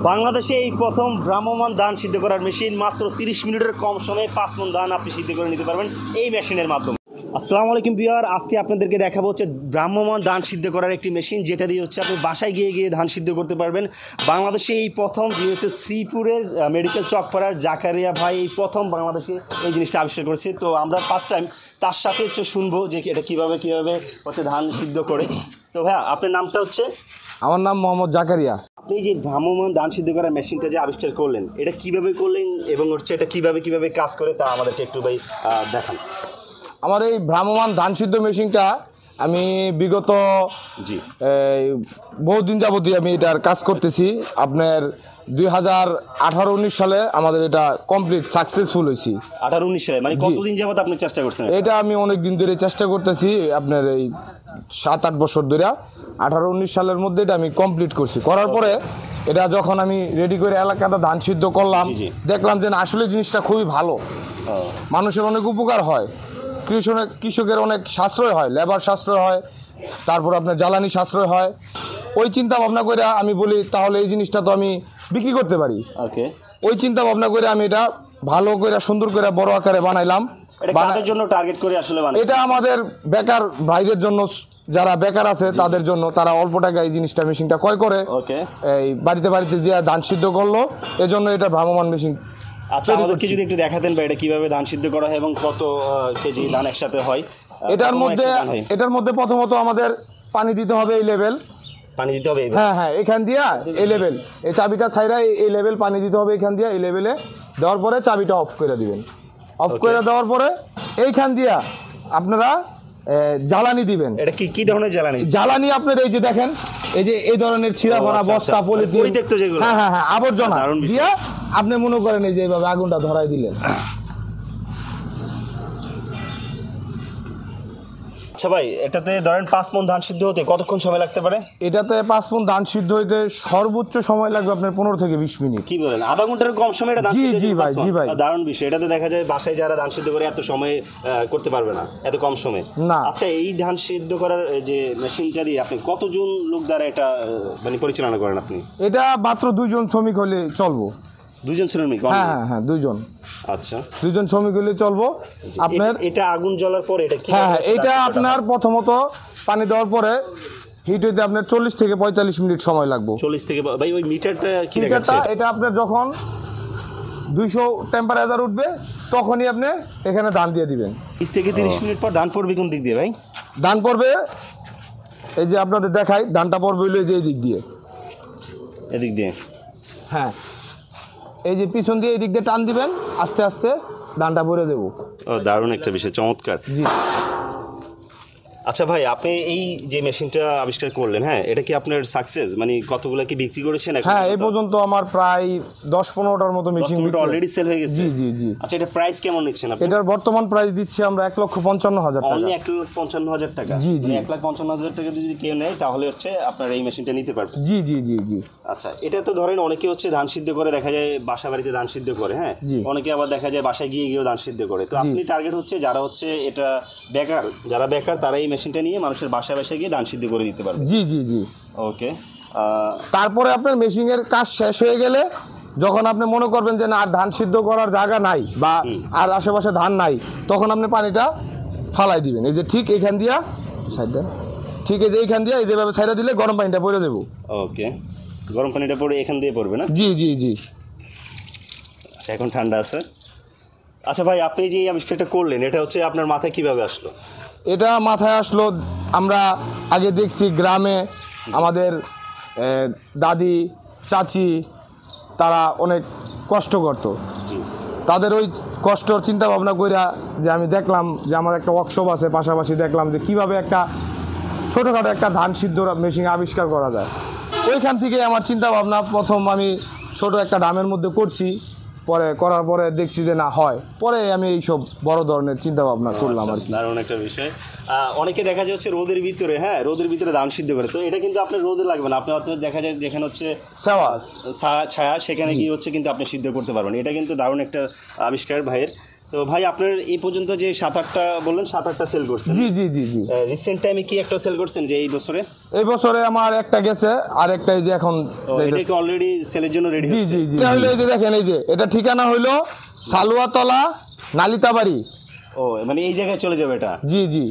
বাংলাদেশে এই প্রথম ভ্রাম্যমাণ ধান সিদ্ধ করার মেশিন, মাত্র 30 মিনিটের কম সময়ে 5 মণ ধান আপনি সিদ্ধ করে নিতে পারবেন এই মেশিনের মাধ্যমে। আসসালামু আলাইকুম ভিউয়ার, আজকে আপনাদেরকে দেখাবো হচ্ছে ভ্রাম্যমাণ ধান সিদ্ধ করার একটি মেশিন, যেটা দিয়ে হচ্ছে আপনি বাসায় গিয়ে গিয়ে ধান সিদ্ধ করতে পারবেন। বাংলাদেশে এই প্রথম, যিনি হচ্ছে শ্রীপুরের মেডিকেল চকপাড়ার জাকারিয়া ভাই এই প্রথম বাংলাদেশে এই জিনিসটা আবিষ্কার করেছে। তো আমরা ফার্স্ট টাইম তার সাথে হচ্ছে শুনবো যে এটা কীভাবে হচ্ছে ধান সিদ্ধ করে। তো ভাইয়া, আপনার নামটা হচ্ছে? আমার নাম মোহাম্মদ জাকারিয়া। আপনি যে ভ্রাম্যমাণ ধান সিদ্ধ করার মেশিনটা যে আবিষ্কার করলেন, এটা কিভাবে করলেন এবং হচ্ছে এটা কিভাবে কাজ করে তা আমাদেরকে একটু ভাই দেখান। আমার এই ভ্রাম্যমাণ ধান সিদ্ধ মেশিনটা আমি বিগত বহুদিন যাবতই আমি এটার কাজ করতেছি। আপনার 2018-19 সালে আমাদের এটা কমপ্লিট সাকসেসফুল হয়েছি। 18-19 সালে মানে কতদিন যাবত আপনি চেষ্টা করছেন? এটা আমি অনেক দিন ধরে চেষ্টা করতেছি, আপনার এই 7-8 বছর ধরে। 18-19 সালের মধ্যে এটা আমি কমপ্লিট করছি। করার পরে এটা যখন আমি রেডি করে এলাকাতে ধান সিদ্ধ করলাম, দেখলাম যে আসলে জিনিসটা খুবই ভালো, মানুষের অনেক উপকার হয়, কৃষকের অনেক সাশ্রয় হয়, লেবার সাশ্রয় হয়, তারপর আপনার জ্বালানি সাশ্রয় হয়। ওই চিন্তা ভাবনা করে আমি বলি তাহলে এই জিনিসটা তো আমি বিক্রি করতে পারি। ওকে, ওই চিন্তা ভাবনা করে আমি এটা ভালো করে সুন্দর করে বড় আকারে বানাইলাম। কাদের জন্য টার্গেট করে আসলে বানাইছেন? এটা আমাদের বেকার ভাইদের জন্য, যারা বেকার আছে তাদের জন্য। তারা অল্প টাকায় এই জিনিসটা মেশিনটা ক্রয় করে এই বাড়িতে যে ধান সিদ্ধ করলো, এজন্য এটা ভ্রাম্যমাণ মেশিন। আচ্ছা, আমাদেরকে যদি একটু দেখাতেন ভাই, এটা কিভাবে ধান সিদ্ধ করা হয় এবং কত কেজি ধান একসাথে হয়? এটার মধ্যে প্রথমত আমাদের পানি দিতে হবে, এই লেভেল পানি দিতে হবে। হ্যাঁ, এখান দিয়া এই লেভেল, এই চাবিটা ছাইরা এই লেভেল পানি দিতে হবে। এখান দিয়া এই লেভেলে দেওয়ার পরে চাবিটা অফ করে দিবেন। অফ করে দেওয়ার পরে এইখান দিয়া আপনারা জ্বালানি দিবেন। এটা কি ধরনের জ্বালানি? জ্বালানি আপনার এই যে দেখেন, এই যে এই ধরনের ছিঁড়া ভরা বস্তা, পলিথিন, হ্যাঁ আবর্জনা দিয়া আপনি মনে করেন এই যে এইভাবে আগুনটা ধরাই দিলেন। আচ্ছা ভাই, এটাতে ধরেন 5 মণ ধান সিদ্ধ হতে কতক্ষণ সময় লাগতে পারে? এটাতে 5 মণ ধান সিদ্ধ হইতে সর্বোচ্চ সময় লাগবে আপনার 15 থেকে 20 মিনিট। কি বলেন, আধা ঘন্টার কম সময় এটা ধান সিদ্ধ? জি ভাই, দারুণ বিষয়। এটাতে দেখা যায় বাসায় যারা ধান সিদ্ধ করে এত সময় করতে পারবে না, এত কম সময় না। আচ্ছা, এই ধান সিদ্ধ করার যে মেশিনটা দিয়ে আপনি কতজন লোক দ্বারা এটা মানে পরিচালনা করেন আপনি? এটা মাত্র 2 জন শ্রমিক হলে চলবো। 2 জন শ্রমিক? হ্যাঁ 2 জন। আচ্ছা, 2 জন শ্রমিক হলে চলবো। আপনার এটা আগুন জ্বলার পরে এটা কি? হ্যাঁ, এটা আপনার প্রথমত পানি দেওয়ার পরে হিট হইতে আপনার 40 থেকে 45 মিনিট সময় লাগবে। 40 থেকে ভাই, ওই মিটারটা কি দেখাচ্ছে? এটা আপনার যখন 200 টেম্পারেচার উঠবে তখনই আপনি এখানে ধান দিয়ে দিবেন। 20 থেকে 30 মিনিট পর ধান পড়বে কোন দিক দিয়ে ভাই? ধান পড়বে এই যে আপনাদের দেখাই, ধানটা পড়বে হইলো এই যে দিক দিয়ে, এদিক দিয়ে। হ্যাঁ, এই যে পিছন দিয়ে এই দিক দিয়ে টান দিবেন, আস্তে আস্তে ধানটা ভরে দেবো। দারুণ একটা বিষয়, চমৎকার। জি। আচ্ছা ভাই, আপনি এই যে মেশিনটা আবিষ্কার করলেন, হ্যাঁ, এটা কি আপনার সাকসেস? মানে কতগুলো কি বিক্রি করেছেন? হ্যাঁ, এই পর্যন্ত আমার প্রায় 10-15টার মতো মেশিন অলরেডি সেল হয়ে গেছে। জি। আচ্ছা, এটা প্রাইস কেমন নিচ্ছেন আপনি? এটার বর্তমান প্রাইস দিচ্ছি আমরা 1,55,000 টাকা। অনলি 1,55,000 টাকা? জি। 1,55,000 টাকা যদি কেউ নেয় তাহলে হচ্ছে আপনার এই মেশিনটা নিতে পারবে? জি। আচ্ছা, এটা তো ধরেন অনেকে হচ্ছে ধান সিদ্ধ করে, দেখা যায় বাসা বাড়িতে ধান সিদ্ধ করে, হ্যাঁ, অনেকে আবার দেখা যায় বাসায় গিয়েও ধান সিদ্ধ করে। তো আপনি টার্গেট হচ্ছে যারা হচ্ছে এটা যারা বেকার তারা এই মেশিনটা নিয়ে মানুষের বাসায় গিয়ে ধান সিদ্ধ করে দিতে পারবে? জি। ওকে। তারপরে আপনার মেশিনের কাজ শেষ হয়ে গেলে, যখন আপনি মনে করবেন যে না আর ধান সিদ্ধ করার জায়গা নাই বা আর আশেপাশে ধান নাই, তখন আপনি পানিটা ফালাই দিবেন। এই যে ঠিক এইখান দিয়া সাইড দেন, ঠিক এই যে এইখান দিয়া এই যেভাবে ছাইড়া দিলে গরম পানিটা পড়ে দেবো। ওকে, গরম পানিটা পড়ে এখান দিয়ে পড়বে না? জি। আচ্ছা, এখন ঠান্ডা আছে। আচ্ছা ভাই, আপনি যে এই আবিষ্কারটা করলেন, এটা হচ্ছে আপনার মাথায় কিভাবে আসলো? এটা মাথায় আসলো, আমরা আগে দেখছি গ্রামে আমাদের দাদি চাচি তারা অনেক কষ্ট করতো। তাদের ওই কষ্টর চিন্তা ভাবনা কইরা যে আমি দেখলাম যে আমার একটা ওয়ার্কশপ আছে, পাশাপাশি দেখলাম যে কিভাবে একটা ছোটোখাটো একটা ধান সিদ্ধ মেশিন আবিষ্কার করা যায়। ওইখান থেকে আমার চিন্তা ভাবনা, প্রথম আমি ছোট একটা ডামের মধ্যে করছি, পরে করার পরে দেখছি যে না হয়, পরে আমি এইসব বড় ধরনের চিন্তা ভাবনা করলাম আর কি। দারুণ একটা বিষয়। অনেকে দেখা যায় হচ্ছে রোদের ভিতরে ধান সিদ্ধ করে, তো এটা কিন্তু আপনার রোদে লাগবে না, আপনি হয়তো দেখা যায় যেখানে হচ্ছে ছায়া, সেখানে গিয়ে হচ্ছে কিন্তু আপনি সিদ্ধ করতে পারবেন। এটা কিন্তু দারুণ একটা আবিষ্কার ভাইয়ের। তো তো ভাই আপনার এই পর্যন্ত যে 7-8টা বললেন 7-8টা সেল করছেন, জি জি জি জি। রিসেন্ট টাইমে কি একটা সেল করছেন যে এই বছরে? এই বছরে আমার একটা গেছে, আর একটা এই যে এখন এটা কি অলরেডি সেলের জন্য রেডি? জি জি জি। এটা হলো এই যে দেখেন, এই যে এটা ঠিকানা হইলো সালুয়াতলা নালিতাবাড়ি। ও মানে এই জায়গায় চলে যাবে এটা? জি জি।